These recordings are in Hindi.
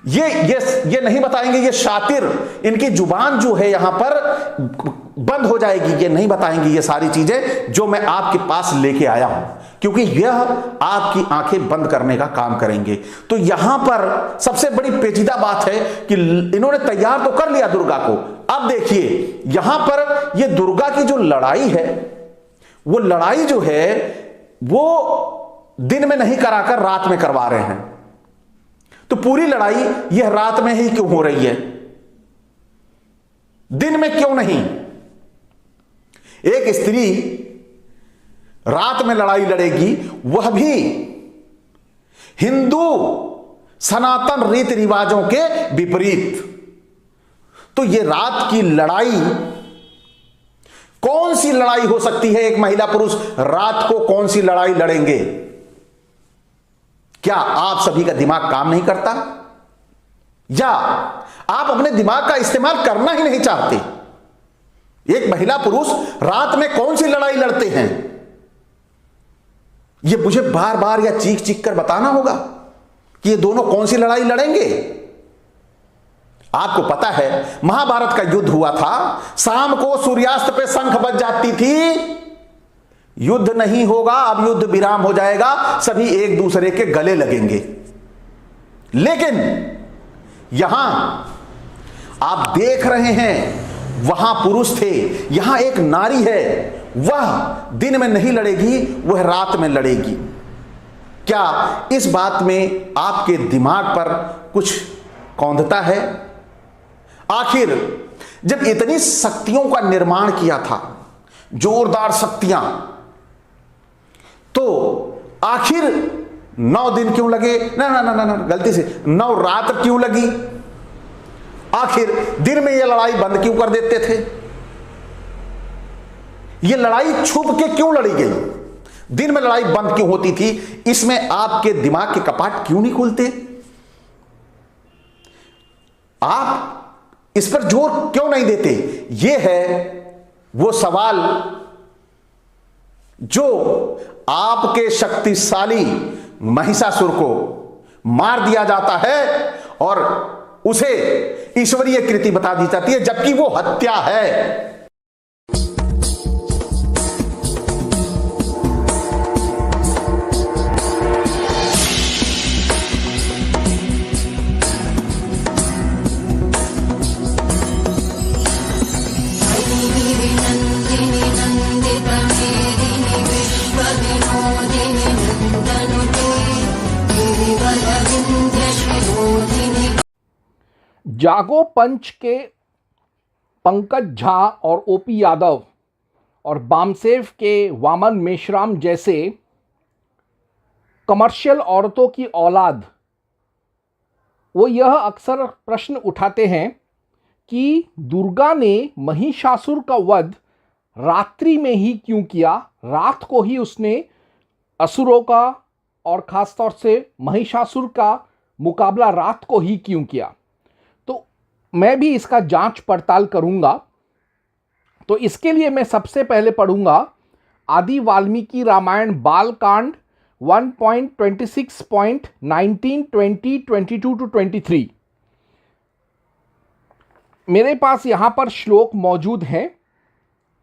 ये नहीं बताएंगे, ये शातिर, इनकी जुबान जो है यहां पर बंद हो जाएगी, ये नहीं बताएंगे ये सारी चीजें जो मैं आपके पास लेके आया हूं, क्योंकि यह आपकी आंखें बंद करने का काम करेंगे। तो यहां पर सबसे बड़ी पेचीदा बात है कि इन्होंने तैयार तो कर लिया दुर्गा को। अब देखिए यहां पर ये दुर्गा की जो लड़ाई है, वो लड़ाई जो है वो दिन में नहीं कराकर रात में करवा रहे हैं। तो पूरी लड़ाई यह रात में ही क्यों हो रही है, दिन में क्यों नहीं? एक स्त्री रात में लड़ाई लड़ेगी, वह भी हिंदू सनातन रीति रिवाजों के विपरीत। तो यह रात की लड़ाई, कौन सी लड़ाई हो सकती है? एक महिला पुरुष रात को कौन सी लड़ाई लड़ेंगे? क्या आप सभी का दिमाग काम नहीं करता, या आप अपने दिमाग का इस्तेमाल करना ही नहीं चाहते? एक महिला पुरुष रात में कौन सी लड़ाई लड़ते हैं, यह मुझे बार बार या चीख चीख कर बताना होगा कि ये दोनों कौन सी लड़ाई लड़ेंगे। आपको पता है महाभारत का युद्ध हुआ था, शाम को सूर्यास्त पे शंख बज जाती थी, युद्ध नहीं होगा, अब युद्ध विराम हो जाएगा, सभी एक दूसरे के गले लगेंगे। लेकिन यहां आप देख रहे हैं वहां पुरुष थे, यहां एक नारी है, वह दिन में नहीं लड़ेगी, वह रात में लड़ेगी। क्या इस बात में आपके दिमाग पर कुछ कौंधता है? आखिर जब इतनी शक्तियों का निर्माण किया था, जोरदार शक्तियां, तो आखिर 9 दिन क्यों लगे? ना ना ना ना, गलती से 9 रात क्यों लगी? आखिर दिन में यह लड़ाई बंद क्यों कर देते थे? यह लड़ाई छुप के क्यों लड़ी गई? दिन में लड़ाई बंद क्यों होती थी? इसमें आपके दिमाग के कपाट क्यों नहीं खुलते? आप इस पर जोर क्यों नहीं देते? यह है वो सवाल जो आपके शक्तिशाली महिषासुर को मार दिया जाता है और उसे ईश्वरीय कृति बता दी जाती है, जबकि वो हत्या है। जागो पंच के पंकज झा और ओपी यादव और बामसेव के वामन मेश्राम जैसे कमर्शियल औरतों की औलाद, वो यह अक्सर प्रश्न उठाते हैं कि दुर्गा ने महिषासुर का वध रात्रि में ही क्यों किया, रात को ही उसने असुरों का और ख़ासतौर से महिषासुर का मुकाबला रात को ही क्यों किया। तो मैं भी इसका जांच पड़ताल करूंगा। तो इसके लिए मैं सबसे पहले पढ़ूंगा आदि वाल्मीकि रामायण बालकांड 1.26.19, 20, 22 to 23। मेरे पास यहाँ पर श्लोक मौजूद हैं,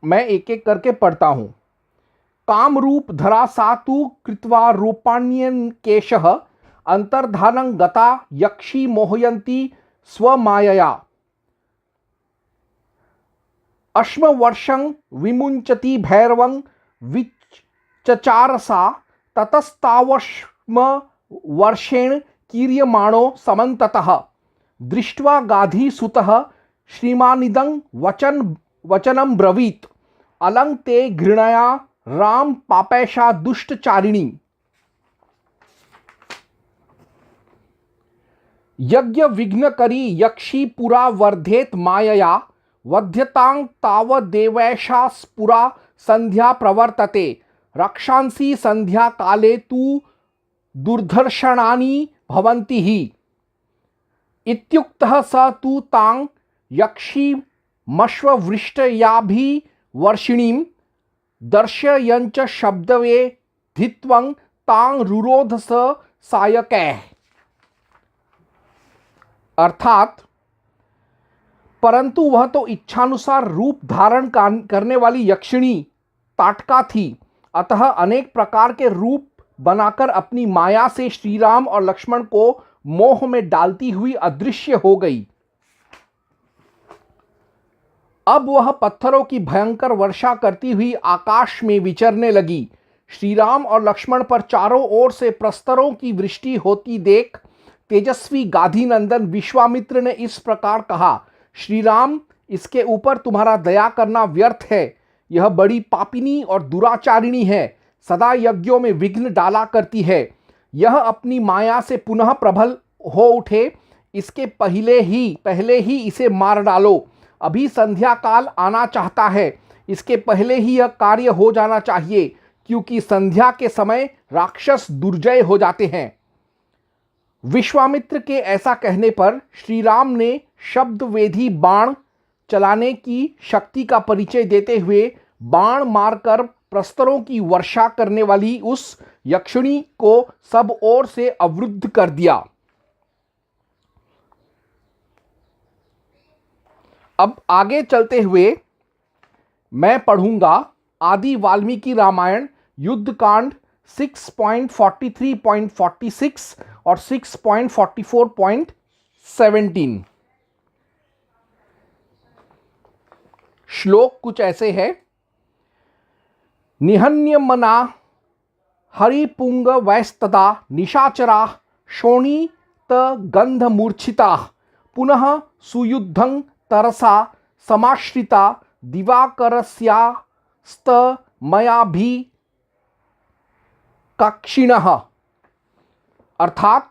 मैं एक एक करके पढ़ता हूँ। काम रूप धरा सातु कृत्वा रूपाण्यन केशः अंतर्धानं गता यक्षी मोहयंती स्वमायया अश्मवर्षं विमुंचति भैरवं विचचारसा ततस्तावश्म वर्षेण कीर्यमाणो समन्ततः दृष्ट्वा गाधीसुतः श्रीमानिदं वचनं ब्रवीत अलंग ते घृणया राम पापैषा दुष्टचारिणी यज्ञ विघ्नकरी यक्षी पुरा वर्धेत मायया वध्यतां तावदेवैषा स्पुरा संध्या प्रवर्तते रक्षांसी संध्या काले तु दुर्धर्षणानि भवन्ति ही इत्युक्तः स तु तां यक्षी मश्ववृष्टयाभिवर्षिणीं दर्शयञ्च शब्दवे धित्वं तां रुरोध स सायकैः। अर्थात परंतु वह तो इच्छानुसार रूप धारण करने वाली यक्षिणी ताटका थी, अतः अनेक प्रकार के रूप बनाकर अपनी माया से श्री राम और लक्ष्मण को मोह में डालती हुई अदृश्य हो गई। अब वह पत्थरों की भयंकर वर्षा करती हुई आकाश में विचरने लगी। श्री राम और लक्ष्मण पर चारों ओर से प्रस्तरों की वृष्टि होती देख तेजस्वी गाधीनंदन विश्वामित्र ने इस प्रकार कहा, श्री राम, इसके ऊपर तुम्हारा दया करना व्यर्थ है। यह बड़ी पापिनी और दुराचारिणी है, सदा यज्ञों में विघ्न डाला करती है। यह अपनी माया से पुनः प्रबल हो उठे, इसके पहले ही इसे मार डालो। अभी संध्या काल आना चाहता है, इसके पहले ही यह कार्य हो जाना चाहिए, क्योंकि संध्या के समय राक्षस दुर्जय हो जाते हैं। विश्वामित्र के ऐसा कहने पर श्री राम ने शब्दवेधी बाण चलाने की शक्ति का परिचय देते हुए बाण मारकर प्रस्तरों की वर्षा करने वाली उस यक्षिणी को सब ओर से अवरुद्ध कर दिया। अब आगे चलते हुए मैं पढ़ूंगा आदि वाल्मीकि रामायण युद्ध कांड 6.43.46 और 6.44.17। श्लोक कुछ ऐसे है। निहन्यमना हरिपुंग वैस्तदा निशाचरा शोणीत गंधमूर्छिता पुनः सुयुद्धं तरसा समाश्रिता दिवाकरस्यास्त मयाभि कक्षिणः। अर्थात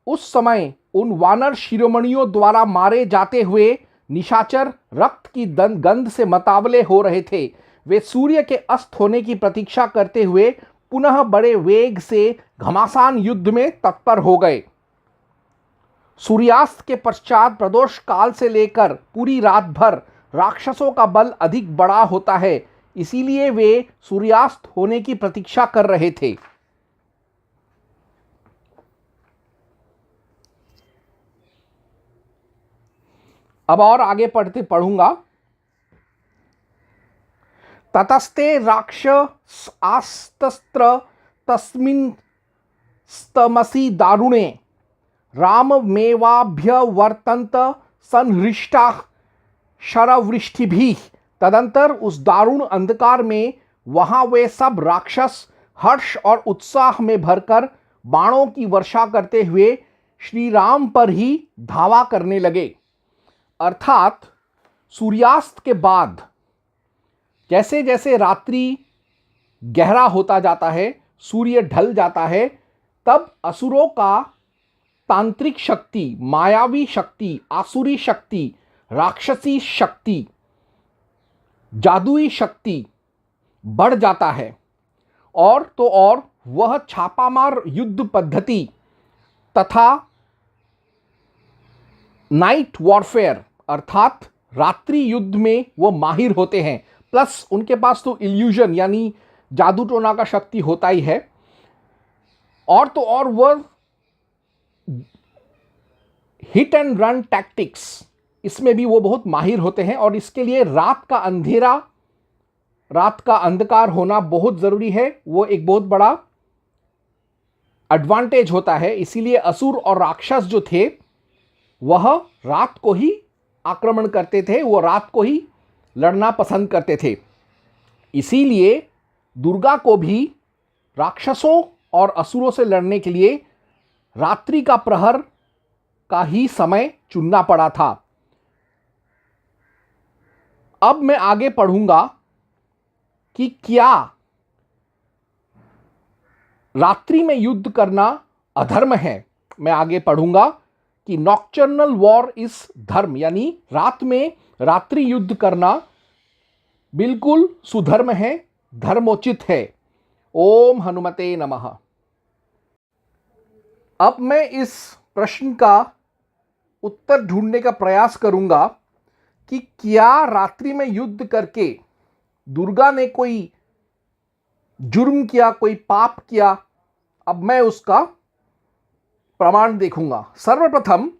उस समय उन वानर शिरोमणियों द्वारा मारे जाते हुए निशाचर रक्त की गंध से मतावले हो रहे थे। वे सूर्य के अस्त होने की प्रतीक्षा करते हुए पुनः बड़े वेग से घमासान युद्ध में तत्पर हो गए। सूर्यास्त के पश्चात प्रदोष काल से लेकर पूरी रात भर राक्षसों का बल अधिक बड़ा होता है, इसीलिए वे सूर्यास्त होने की प्रतीक्षा कर रहे थे। अब और आगे पढ़ूंगा। ततस्ते राक्षसास्तस्त्र तस्मिन् स्तमसि दारुणे राममेवाभ्यवर्तन्त संहृष्टाः शरवृष्टिभिः। तदंतर उस दारुण अंधकार में वहां वे सब राक्षस हर्ष और उत्साह में भरकर बाणों की वर्षा करते हुए श्री राम पर ही धावा करने लगे। अर्थात सूर्यास्त के बाद जैसे जैसे रात्रि गहरा होता जाता है, सूर्य ढल जाता है, तब असुरों का तांत्रिक शक्ति, मायावी शक्ति, आसुरी शक्ति, राक्षसी शक्ति, जादुई शक्ति बढ़ जाता है। और तो और वह छापामार युद्ध पद्धति तथा नाइट वॉरफेयर अर्थात रात्रि युद्ध में वो माहिर होते हैं। प्लस उनके पास तो इल्यूजन यानी जादू टोना का शक्ति होता ही है। और तो और वह हिट एंड रन टैक्टिक्स, इसमें भी वो बहुत माहिर होते हैं। और इसके लिए रात का अंधेरा, रात का अंधकार होना बहुत ज़रूरी है। वो एक बहुत बड़ा एडवांटेज होता है। इसीलिए असुर और राक्षस जो थे वह रात को ही आक्रमण करते थे, वो रात को ही लड़ना पसंद करते थे। इसीलिए दुर्गा को भी राक्षसों और असुरों से लड़ने के लिए रात्रि का प्रहर का ही समय चुनना पड़ा था। अब मैं आगे पढ़ूंगा कि क्या रात्रि में युद्ध करना अधर्म है। मैं आगे पढ़ूंगा कि नॉक्टर्नल वॉर इज धर्म, यानी रात में रात्रि युद्ध करना बिल्कुल सुधर्म है, धर्मोचित है। ओम हनुमते नमः। अब मैं इस प्रश्न का उत्तर ढूंढने का प्रयास करूंगा कि क्या रात्रि में युद्ध करके दुर्गा ने कोई जुर्म किया, कोई पाप किया। अब मैं उसका प्रमाण देखूंगा। सर्वप्रथम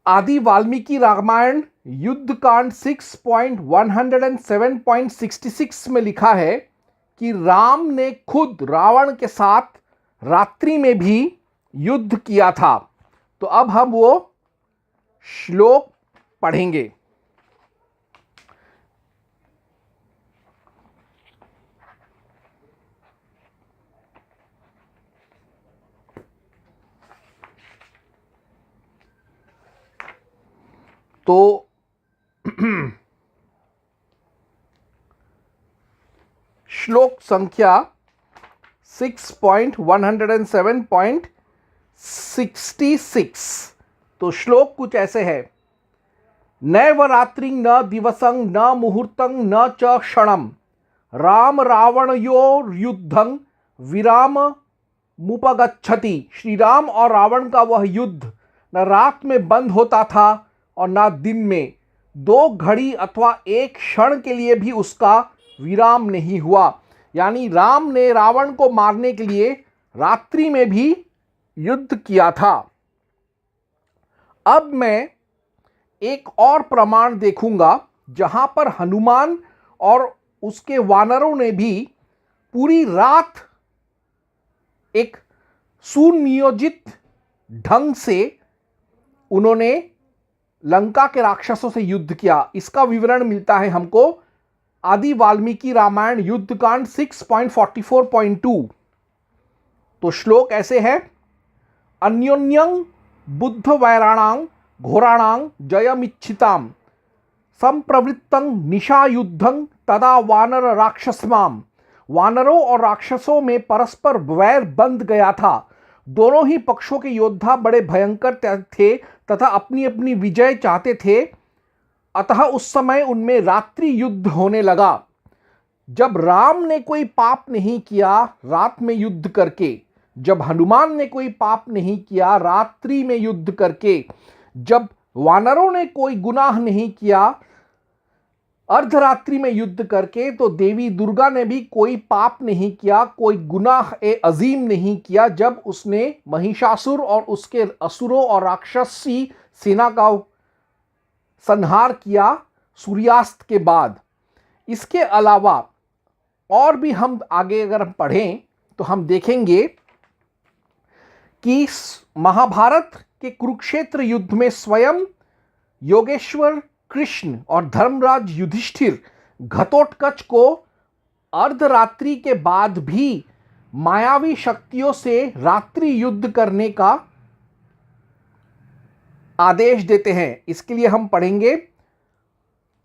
आदि वाल्मीकि रामायण युद्ध कांड 6.107.66 में लिखा है कि राम ने खुद रावण के साथ रात्रि में भी युद्ध किया था। तो अब हम वो श्लोक पढ़ेंगे। तो श्लोक संख्या 6.107.66। तो श्लोक कुछ ऐसे है। नैव रात्रि न दिवसं न मुहूर्तं न च क्षणं राम रावणयोर्युद्धं विराम मुपगच्छति। श्री राम और रावण का वह युद्ध न रात में बंद होता था और न दिन में। 2 घड़ी अथवा 1 क्षण के लिए भी उसका विराम नहीं हुआ। यानी राम ने रावण को मारने के लिए रात्रि में भी युद्ध किया था। अब मैं एक और प्रमाण देखूंगा जहां पर हनुमान और उसके वानरों ने भी पूरी रात एक सुनियोजित ढंग से उन्होंने लंका के राक्षसों से युद्ध किया। इसका विवरण मिलता है हमको आदि वाल्मीकि रामायण युद्ध कांड 6.44.2। तो श्लोक ऐसे है। अन्योन्यं बुद्ध वैराणां घोराणां जयमिच्छितां संप्रवृत्तं निशायुद्धं तदा वानर राक्षसमाम। वानरों और राक्षसों में परस्पर वैर बंध गया था। दोनों ही पक्षों के योद्धा बड़े भयंकर थे तथा अपनी अपनी विजय चाहते थे। अतः उस समय उनमें रात्रि युद्ध होने लगा। जब राम ने कोई पाप नहीं किया रात में युद्ध करके, जब हनुमान ने कोई पाप नहीं किया रात्रि में युद्ध करके, जब वानरों ने कोई गुनाह नहीं किया अर्धरात्रि में युद्ध करके, तो देवी दुर्गा ने भी कोई पाप नहीं किया, कोई गुनाह अजीम नहीं किया जब उसने महिषासुर और उसके असुरों और राक्षसी सेना का संहार किया सूर्यास्त के बाद। इसके अलावा और भी हम आगे अगर हम पढ़ें तो हम देखेंगे कि महाभारत के कुरुक्षेत्र युद्ध में स्वयं योगेश्वर कृष्ण और धर्मराज युधिष्ठिर घटोत्कच को अर्धरात्रि के बाद भी मायावी शक्तियों से रात्रि युद्ध करने का आदेश देते हैं। इसके लिए हम पढ़ेंगे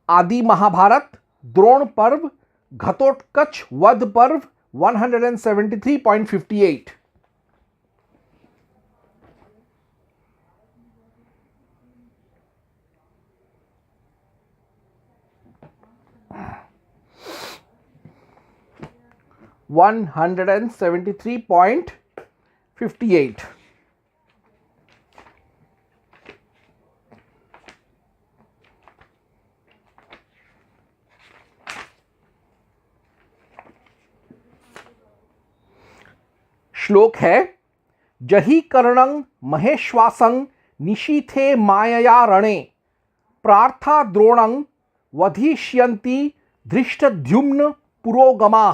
आदि महाभारत द्रोण पर्व घटोत्कच वध पर्व 173.58। श्लोक है। जहि कर्णं महेश्वासं निशीथे मायया रणे प्रार्था द्रोणं वधिष्यन्ति धृष्टद्युम्न पुरोगमाः।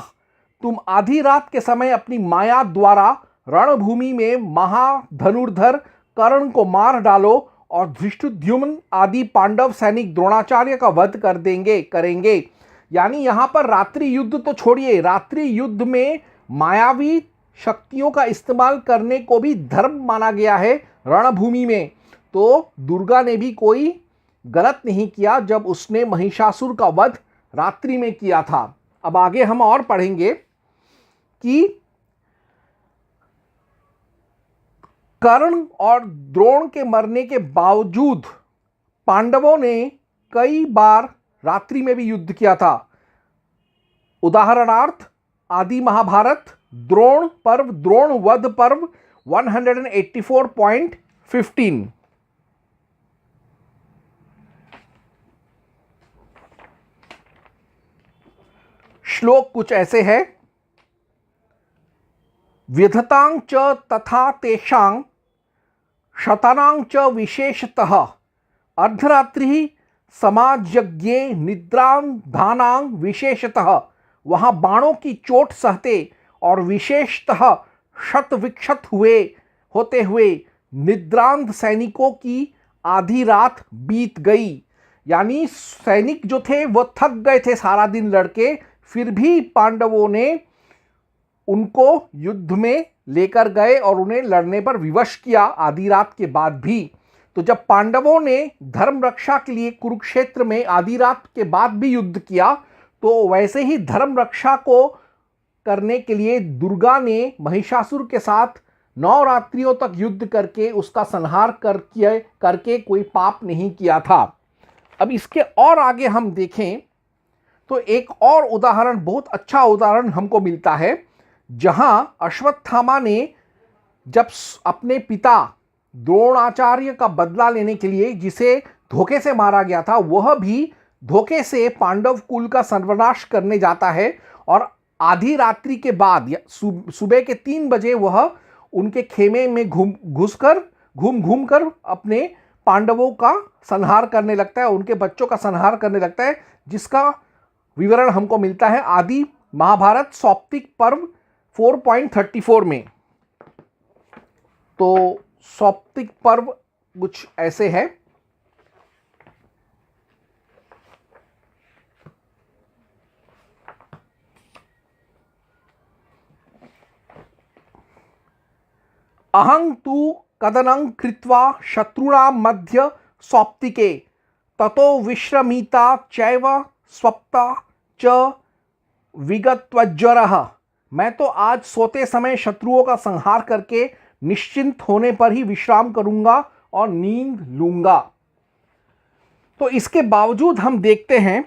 तुम आधी रात के समय अपनी माया द्वारा रणभूमि में महाधनुर्धर कर्ण को मार डालो और धृष्टद्युम्न आदि पांडव सैनिक द्रोणाचार्य का वध करेंगे। यानी यहां पर रात्रि युद्ध तो छोड़िए, रात्रि युद्ध में मायावी शक्तियों का इस्तेमाल करने को भी धर्म माना गया है रणभूमि में। तो दुर्गा ने भी कोई गलत नहीं किया जब उसने महिषासुर का वध रात्रि में किया था। अब आगे हम और पढ़ेंगे कि कर्ण और द्रोण के मरने के बावजूद पांडवों ने कई बार रात्रि में भी युद्ध किया था। उदाहरणार्थ आदि महाभारत द्रोण पर्व द्रोण वध पर्व 184.15। श्लोक कुछ ऐसे है। विधतां च तथा तेषां शतानां च विशेषतः अर्धरात्रि समाजज्ञे निद्रां धानां विशेषतः, वहाँ बाणों की चोट सहते और विशेषतः शत विक्षत होते हुए निद्रांत सैनिकों की आधी रात बीत गई। यानी सैनिक जो थे वो थक गए थे सारा दिन लड़के, फिर भी पांडवों ने उनको युद्ध में लेकर गए और उन्हें लड़ने पर विवश किया आधी रात के बाद भी। तो जब पांडवों ने धर्म रक्षा के लिए कुरुक्षेत्र में आधी रात के बाद भी युद्ध किया, तो वैसे ही धर्म रक्षा को करने के लिए दुर्गा ने महिषासुर के साथ 9 रात्रियों तक युद्ध करके उसका संहार करके कोई पाप नहीं किया था। अब इसके और आगे हम देखें तो एक और उदाहरण, बहुत अच्छा उदाहरण हमको मिलता है, जहां अश्वत्थामा ने जब अपने पिता द्रोणाचार्य का बदला लेने के लिए, जिसे धोखे से मारा गया था, वह भी धोखे से पांडव कुल का सर्वनाश करने जाता है और आधी रात्रि के बाद सुबह के 3 बजे वह उनके खेमे में घूम कर अपने पांडवों का संहार करने लगता है, उनके बच्चों का संहार करने लगता है, जिसका विवरण हमको मिलता है आदि महाभारत सौप्तिक पर्व 4.34 में। तो सौप्तिक पर्व कुछ ऐसे है। अहं तु कदनं कृत्वा शत्रुणां मध्य सौप्तिके ततो विश्रमीता चैव स्वप्ता च विगतज्वरः। मैं तो आज सोते समय शत्रुओं का संहार करके निश्चिंत होने पर ही विश्राम करूंगा और नींद लूंगा। तो इसके बावजूद हम देखते हैं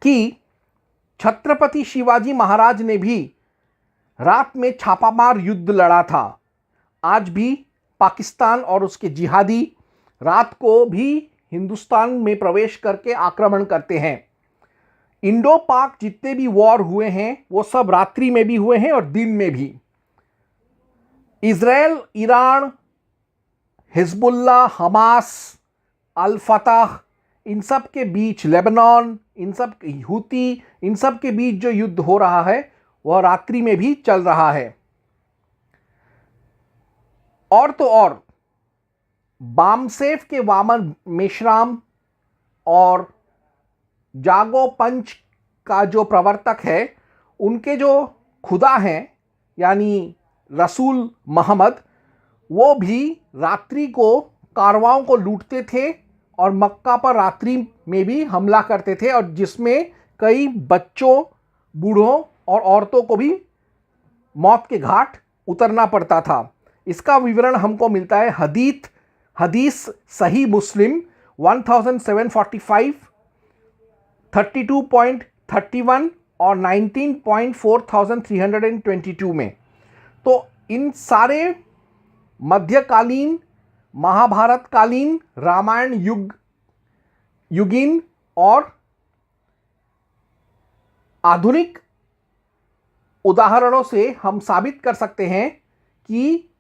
कि छत्रपति शिवाजी महाराज ने भी रात में छापामार युद्ध लड़ा था। आज भी पाकिस्तान और उसके जिहादी रात को भी हिंदुस्तान में प्रवेश करके आक्रमण करते हैं। इंडो पाक जितने भी वॉर हुए हैं वो सब रात्रि में भी हुए हैं और दिन में भी। इजराइल, ईरान, हिजबुल्लाह, हमास, अल फतह, इन सब के बीच, लेबनान, इन सब हूती, इन सब के बीच जो युद्ध हो रहा है वह रात्रि में भी चल रहा है। और तो और बामसेफ के वामन मेश्राम और जागो पंच का जो प्रवर्तक है, उनके जो खुदा हैं यानी रसूल मोहम्मद, वो भी रात्रि को कारवाओं को लूटते थे और मक्का पर रात्रि में भी हमला करते थे, और जिसमें कई बच्चों, बूढ़ों और औरतों को भी मौत के घाट उतरना पड़ता था। इसका विवरण हमको मिलता है हदीस सही मुस्लिम 1745, 32.31 और 19.4322 में। तो इन सारे मध्यकालीन, महाभारतकालीन, रामायण युगीन और आधुनिक उदाहरणों से हम साबित कर सकते हैं कि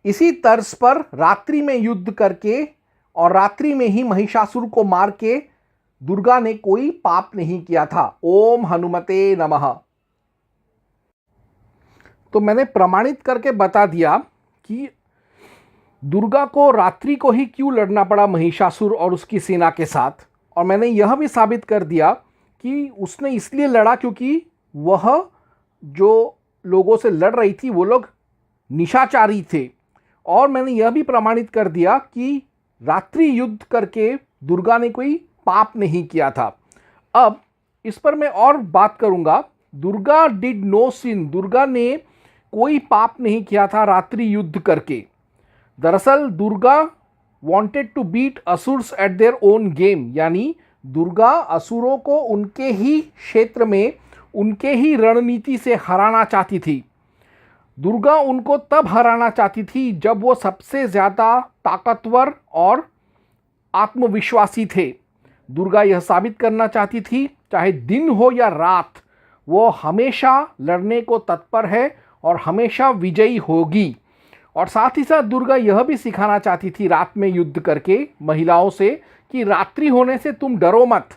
इसी तर्ज पर रात्रि में युद्ध करके और रात्रि में ही महिषासुर को मार के दुर्गा ने कोई पाप नहीं किया था। ओम हनुमते नमः। तो मैंने प्रमाणित करके बता दिया कि दुर्गा को रात्रि को ही क्यों लड़ना पड़ा महिषासुर और उसकी सेना के साथ, और मैंने यह भी साबित कर दिया कि उसने इसलिए लड़ा क्योंकि वह जो लोगों से लड़ रही थी वो लोग निशाचारी थे। और मैंने यह भी प्रमाणित कर दिया कि रात्रि युद्ध करके दुर्गा ने कोई पाप नहीं किया था। अब इस पर मैं और बात करूंगा। Durga did no sin, Durga ने कोई पाप नहीं किया था रात्रि युद्ध करके। दरअसल Durga wanted to beat asurs at their own game, यानी दुर्गा असुरों को उनके ही क्षेत्र में, उनके ही रणनीति से हराना चाहती थी। दुर्गा उनको तब हराना चाहती थी जब वो सबसे ज़्यादा ताकतवर और आत्मविश्वासी थे। दुर्गा यह साबित करना चाहती थी चाहे दिन हो या रात, वो हमेशा लड़ने को तत्पर है और हमेशा विजयी होगी। और साथ ही साथ दुर्गा यह भी सिखाना चाहती थी रात में युद्ध करके महिलाओं से कि रात्रि होने से तुम डरो मत।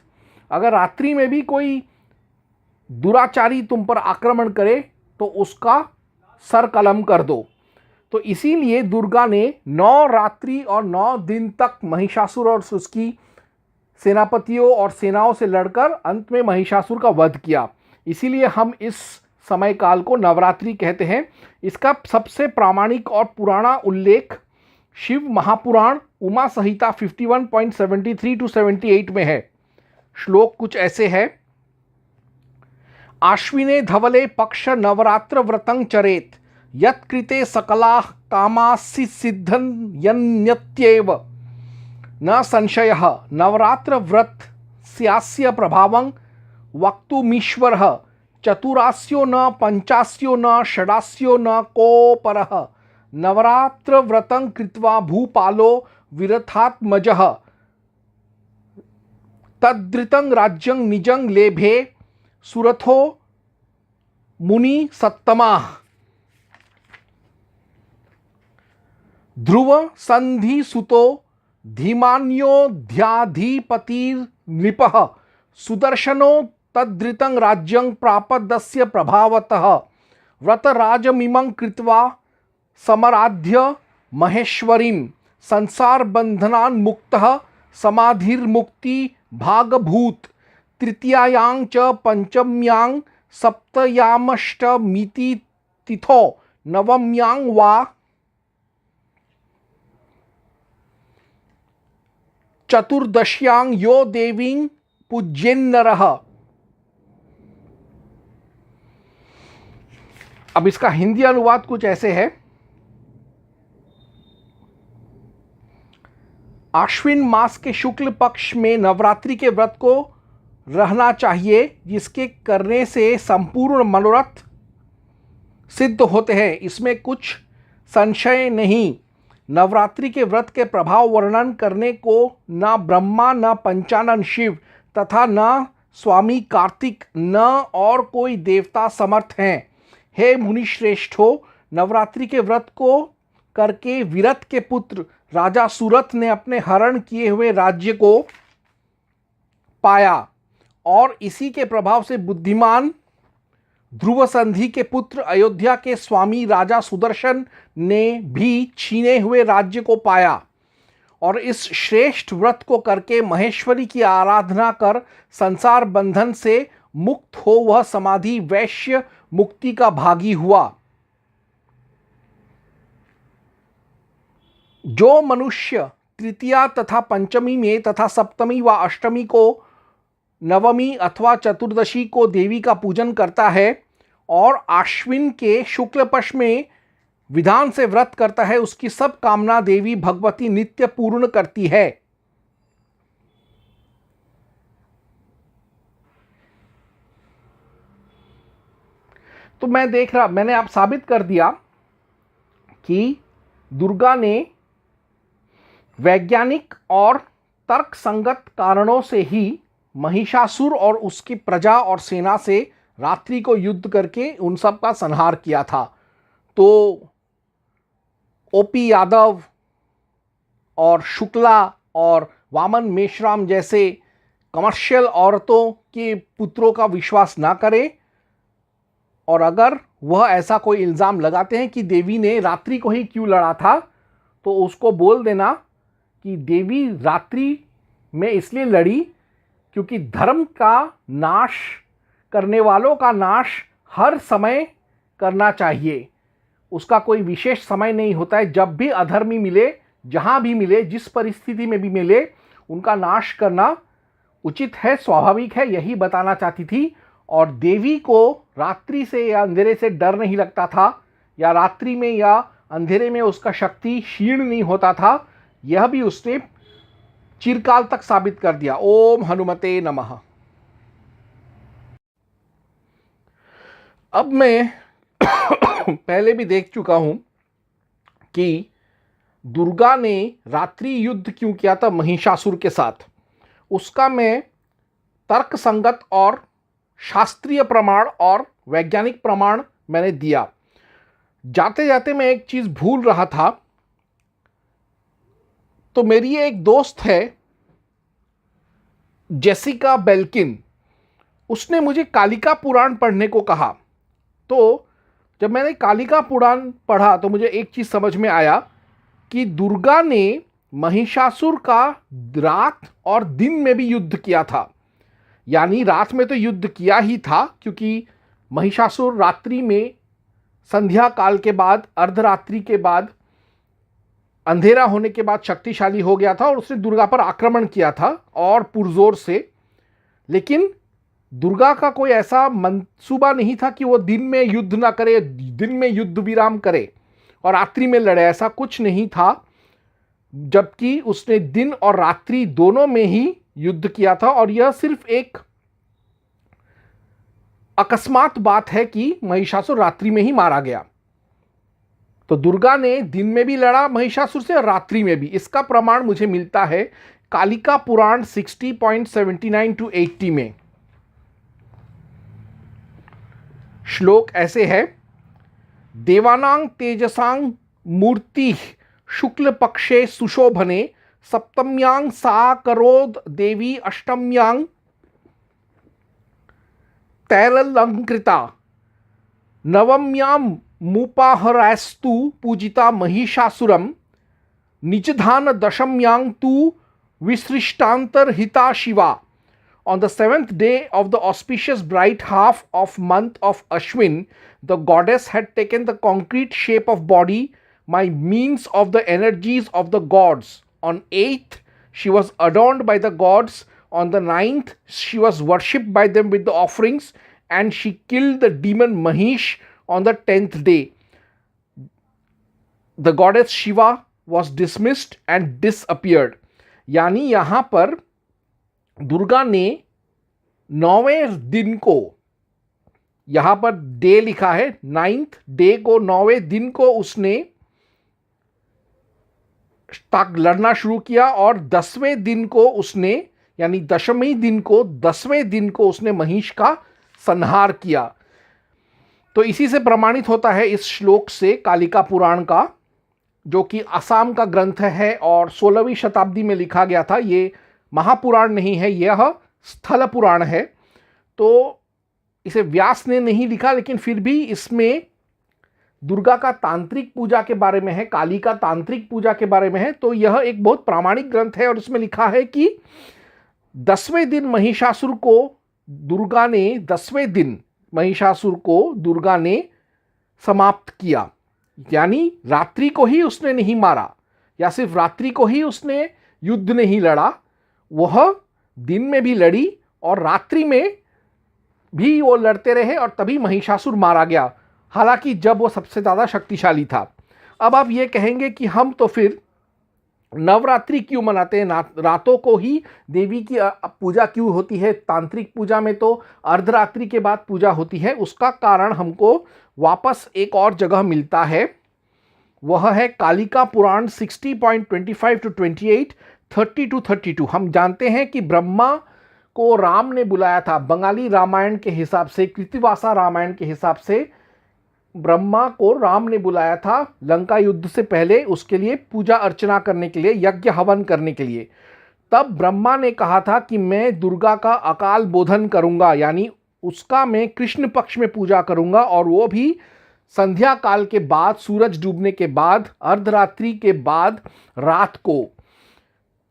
अगर रात्रि में भी कोई दुराचारी तुम पर आक्रमण करे तो उसका सर कलम कर दो। तो इसीलिए दुर्गा ने 9 रात्रि और 9 दिन तक महिषासुर और उसकी सेनापतियों और सेनाओं से लड़कर अंत में महिषासुर का वध किया। इसीलिए हम इस समय काल को नवरात्रि कहते हैं। इसका सबसे प्रामाणिक और पुराना उल्लेख शिव महापुराण उमा संहिता 51.73 to 78 में है। श्लोक कुछ ऐसे है। आश्विने धवले पक्ष नवरात्र व्रतं चरेत यत्कृते सकला कामासि सिद्धं यन्यत्येव न संशयः नवरात्र व्रत स्यास्य प्रभावं वक्तुमीश्वरः चतुरास्यो न पंचास्यो न षडास्यो न कोपरः नवरात्र व्रतं कृत्वा भूपालो विरथात्मजः तद्रितं राज्यं निजं लेभे सुरथो मुनि सत्तमाः ध्रुव संधि सुतो धीमान्योऽध्याधिपतिर्नृपः सुदर्शनो तद्रितं राज्यं प्रापदस्य प्रभावतः व्रतराजमिमं कृत्वा समराध्य महेश्वरीं संसार बंधनान्मुक्तः समाधिर्मुक्ति भागभूत तृतीयायां च पंचम्यां सप्तयामष्टमिति तिथौ नवम्यां वा चतुर्दश्यां यो देवीं पूज्येन्नरः। अब इसका हिंदी अनुवाद कुछ ऐसे है। आश्विन मास के शुक्ल पक्ष में नवरात्रि के व्रत को रहना चाहिए, जिसके करने से संपूर्ण मनोरथ सिद्ध होते हैं। इसमें कुछ संशय नहीं। नवरात्रि के व्रत के प्रभाव वर्णन करने को न ब्रह्मा, न पंचानन शिव तथा न स्वामी कार्तिक, न और कोई देवता समर्थ हैं। हे मुनि श्रेष्ठो, नवरात्रि के व्रत को करके विरत के पुत्र राजा सुरथ ने अपने हरण किए हुए राज्य को पाया और इसी के प्रभाव से बुद्धिमान ध्रुव संधि के पुत्र अयोध्या के स्वामी राजा सुदर्शन ने भी छीने हुए राज्य को पाया। और इस श्रेष्ठ व्रत को करके महेश्वरी की आराधना कर संसार बंधन से मुक्त हो वह समाधि वैश्य मुक्ति का भागी हुआ। जो मनुष्य तृतीया तथा पंचमी में तथा सप्तमी व अष्टमी को, नवमी अथवा चतुर्दशी को देवी का पूजन करता है और आश्विन के शुक्ल पक्ष में विधान से व्रत करता है, उसकी सब कामना देवी भगवती नित्य पूर्ण करती है। तो मैंने आप साबित कर दिया कि दुर्गा ने वैज्ञानिक और तर्क संगत कारणों से ही महिषासुर और उसकी प्रजा और सेना से रात्रि को युद्ध करके उन सब का संहार किया था। तो ओपी यादव और शुक्ला और वामन मेश्राम जैसे कमर्शियल औरतों के पुत्रों का विश्वास ना करें, और अगर वह ऐसा कोई इल्ज़ाम लगाते हैं कि देवी ने रात्रि को ही क्यों लड़ा था, तो उसको बोल देना कि देवी रात्रि में इसलिए लड़ी क्योंकि धर्म का नाश करने वालों का नाश हर समय करना चाहिए। उसका कोई विशेष समय नहीं होता है। जब भी अधर्मी मिले, जहाँ भी मिले, जिस परिस्थिति में भी मिले, उनका नाश करना उचित है, स्वाभाविक है, यही बताना चाहती थी। और देवी को रात्रि से या अंधेरे से डर नहीं लगता था, या रात्रि में या अंधेरे में उसका शक्ति क्षीण नहीं होता था, यह भी उसने चिरकाल तक साबित कर दिया। ओम हनुमते नमः। अब मैं पहले भी देख चुका हूं कि दुर्गा ने रात्रि युद्ध क्यों किया था महिषासुर के साथ। उसका मैं तर्क संगत और शास्त्रीय प्रमाण और वैज्ञानिक प्रमाण मैंने दिया। जाते जाते मैं एक चीज भूल रहा था। तो मेरी एक दोस्त है जेसिका बेल्किन, उसने मुझे कालिका पुराण पढ़ने को कहा। तो जब मैंने कालिका पुराण पढ़ा तो मुझे एक चीज समझ में आया कि दुर्गा ने महिषासुर का रात और दिन में भी युद्ध किया था। यानी रात में तो युद्ध किया ही था, क्योंकि महिषासुर रात्रि में संध्या काल के बाद, अर्धरात्रि के बाद, अंधेरा होने के बाद शक्तिशाली हो गया था और उसने दुर्गा पर आक्रमण किया था और पुरजोर से। लेकिन दुर्गा का कोई ऐसा मंसूबा नहीं था कि वो दिन में युद्ध ना करे, दिन में युद्ध विराम करे और रात्रि में लड़े, ऐसा कुछ नहीं था। जबकि उसने दिन और रात्रि दोनों में ही युद्ध किया था और यह सिर्फ एक अकस्मात बात है कि महिषासुर रात्रि में ही मारा गया। तो दुर्गा ने दिन में भी लड़ा महिषासुर से और रात्रि में भी। इसका प्रमाण मुझे मिलता है कालिका पुराण 60.79 to 80 में। श्लोक ऐसे है, देवानां तेजसां मूर्ति शुक्ल पक्षे सुशोभने सप्तम्यां सा करोद देवी अष्टम्यां तैललंकृता नवम्यां मुपाहरास्तु पूजिता महिषासुरम निजधान दशम्यां तु विसृष्टांतरहिता Shiva. On the seventh day of the auspicious bright half of month of Ashwin, the goddess had taken the concrete shape of body by means of the energies of the gods. On 8th, she was adorned by the gods. On the 9th, she was worshipped by them with the offerings, and she killed the demon Mahish on the 10th day. The goddess Shiva was dismissed and disappeared. यानी यहाँ पर दुर्गा ने 9वें दिन को, यहां पर डे लिखा है, 9th डे को, 9वें दिन को उसने तक लड़ना शुरू किया और 10वें दिन को उसने, यानी दशमी दिन को, 10वें दिन को उसने महिष का संहार किया। तो इसी से प्रमाणित होता है इस श्लोक से कालिका पुराण का, जो कि असम का ग्रंथ है और 16वीं शताब्दी में लिखा गया था। ये महापुराण नहीं है, यह स्थल पुराण है। तो इसे व्यास ने नहीं लिखा, लेकिन फिर भी इसमें दुर्गा का तांत्रिक पूजा के बारे में है, काली का तांत्रिक पूजा के बारे में है। तो यह एक बहुत प्रामाणिक ग्रंथ है और इसमें लिखा है कि 10वें दिन महिषासुर को दुर्गा ने, 10वें दिन महिषासुर को दुर्गा ने समाप्त किया। यानी रात्रि को ही उसने नहीं मारा, या सिर्फ रात्रि को ही उसने युद्ध नहीं लड़ा, वह दिन में भी लड़ी और रात्रि में भी वो लड़ते रहे और तभी महिषासुर मारा गया, हालांकि जब वो सबसे ज़्यादा शक्तिशाली था। अब आप ये कहेंगे कि हम तो फिर नवरात्रि क्यों मनाते हैं, रातों को ही देवी की पूजा क्यों होती है? तांत्रिक पूजा में तो अर्धरात्रि के बाद पूजा होती है। उसका कारण हमको वापस एक और जगह मिलता है, वह है कालिका पुराण 60.25 to 28, 30 to 32। हम जानते हैं कि ब्रह्मा को राम ने बुलाया था, बंगाली रामायण के हिसाब से, कृतिवासा रामायण के हिसाब से ब्रह्मा को राम ने बुलाया था लंका युद्ध से पहले, उसके लिए पूजा अर्चना करने के लिए, यज्ञ हवन करने के लिए। तब ब्रह्मा ने कहा था कि मैं दुर्गा का अकाल बोधन करूंगा, यानी उसका मैं कृष्ण पक्ष में पूजा करूंगा, और वो भी संध्या काल के बाद, सूरज डूबने के बाद, अर्धरात्रि के बाद रात को।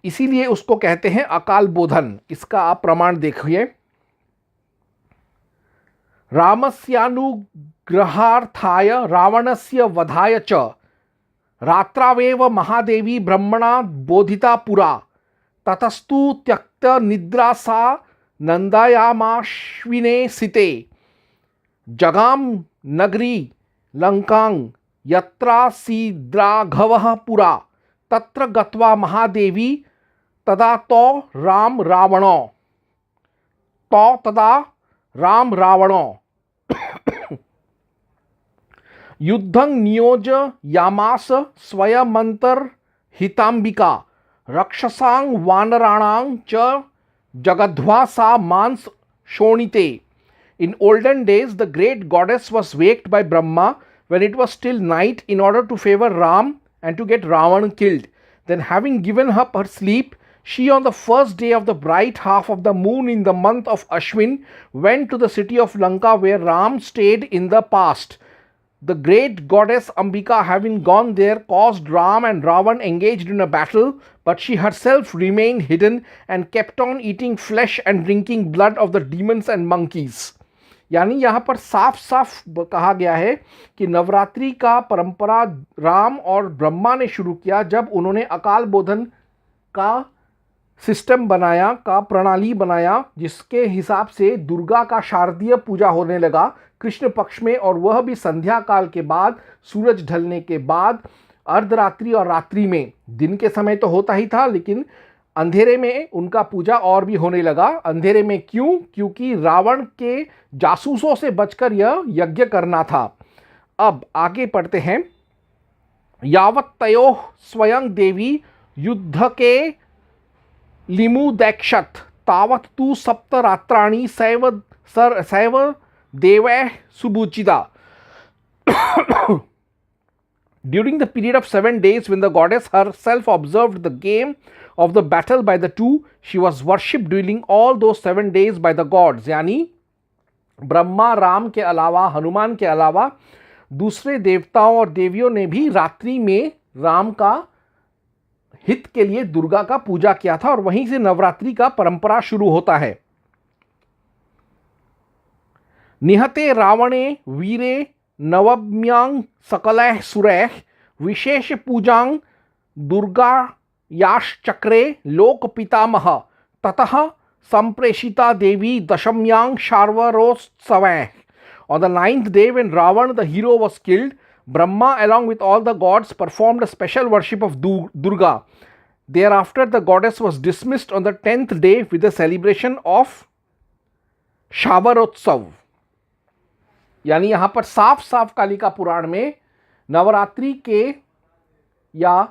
इसीलिए उसको कहते हैं अकाल बोधन। इसका आप प्रमाण देखिए, रामस्यानुग्रहार्थाय रावणस्य वधाय च रात्रावेव महादेवी ब्रह्मणा बोधिता पुरा ततस्तु त्यक्त निद्रा सा नंदायामाश्विने सिते जगाम नगरी लंकां यत्रासीद्राघवः पुरा तत्र गत्वा महादेवी तदा तो राम रावणो तदा राम रावणो युद्धं नियोजयामास स्वयमंतर्हितांबिका रक्षसां वानराणां च जगध्वा सा मांस शोणिते। In olden days, the great goddess was waked by Brahma when it was still night in order to favor Ram and to get Ravan killed. Then, having given up her sleep, she on the first day of the bright half of the moon in the month of Ashwin went to the city of Lanka where Ram stayed in the past. The great goddess Ambika, having gone there, caused Ram and Ravan engaged in a battle, but she herself remained hidden and kept on eating flesh and drinking blood of the demons and monkeys. यानी यहाँ पर साफ साफ कहा गया है कि नवरात्रि का परंपरा राम और ब्रह्मा ने शुरू किया जब उन्होंने अकाल बोधन का सिस्टम बनाया, का प्रणाली बनाया, जिसके हिसाब से दुर्गा का शारदीय पूजा होने लगा कृष्ण पक्ष में, और वह भी संध्या काल के बाद, सूरज ढलने के बाद, अर्धरात्रि और रात्रि में। दिन के समय तो होता ही था, लेकिन अंधेरे में उनका पूजा और भी होने लगा। अंधेरे में क्यों? क्योंकि रावण के जासूसों से बचकर यह यज्ञ करना था। अब आगे पढ़ते हैं। यावत् तयोः स्वयं देवी युद्ध के लिमुदैक्षत तावत् तु सप्तरात्राणि सैव देवैः सुबुचिता। During the period of 7 days, when the goddess herself observed the game of the battle by the two, she was worshipped during all those 7 days by the gods. यानी ब्रह्मा राम के अलावा, हनुमान के अलावा दूसरे देवताओं और देवियों ने भी रात्रि में राम का हित के लिए दुर्गा का पूजा किया था, और वहीं से नवरात्रि का परंपरा शुरू होता है। निहते रावणे वीरे नवम्यांग सकलैः सुरैः विशेष पूजां दुर्गायाश्चक्रे लोक पितामह ततः संप्रेषिता देवी दशम्यांग शार्वरोत्सवैः। On the 9th day, when Ravan the hero was killed, Brahma along with all the gods performed a special worship of Durga. Thereafter the goddess was dismissed on the 10th day with the celebration of शावरोत्सव। यानी यहाँ पर साफ साफ कालिका पुराण में नवरात्रि के या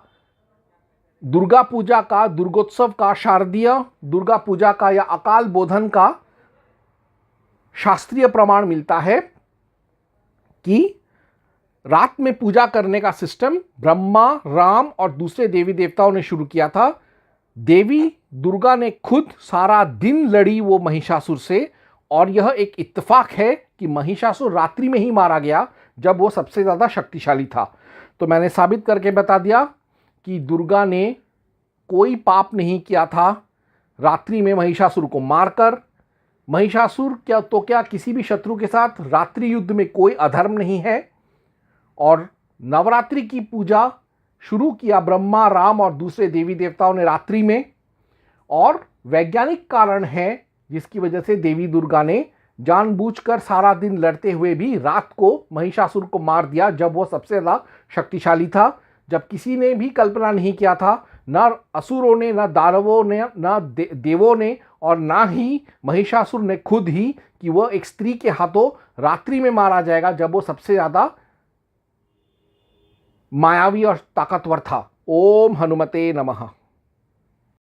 दुर्गा पूजा का, दुर्गोत्सव का, शारदीय दुर्गा पूजा का या अकाल बोधन का शास्त्रीय प्रमाण मिलता है कि रात में पूजा करने का सिस्टम ब्रह्मा, राम और दूसरे देवी देवताओं ने शुरू किया था। देवी दुर्गा ने खुद सारा दिन लड़ी वो महिषासुर से, और यह एक इत्तेफाक है कि महिषासुर रात्रि में ही मारा गया जब वो सबसे ज़्यादा शक्तिशाली था। तो मैंने साबित करके बता दिया कि दुर्गा ने कोई पाप नहीं किया था रात्रि में महिषासुर को मारकर। महिषासुर क्या किसी भी शत्रु के साथ रात्रि युद्ध में कोई अधर्म नहीं है। और नवरात्रि की पूजा शुरू किया ब्रह्मा, राम और दूसरे देवी देवताओं ने रात्रि में, और वैज्ञानिक कारण है जिसकी वजह से देवी दुर्गा ने जानबूझकर सारा दिन लड़ते हुए भी रात को महिषासुर को मार दिया जब वो सबसे ज़्यादा शक्तिशाली था, जब किसी ने भी कल्पना नहीं किया था, न असुरों ने, न दानवों ने, न देवों ने, और ना ही महिषासुर ने खुद ही, कि वह एक स्त्री के हाथों रात्रि में मारा जाएगा जब वो सबसे ज़्यादा मायावी और ताकतवर था। ओम हनुमते नमः।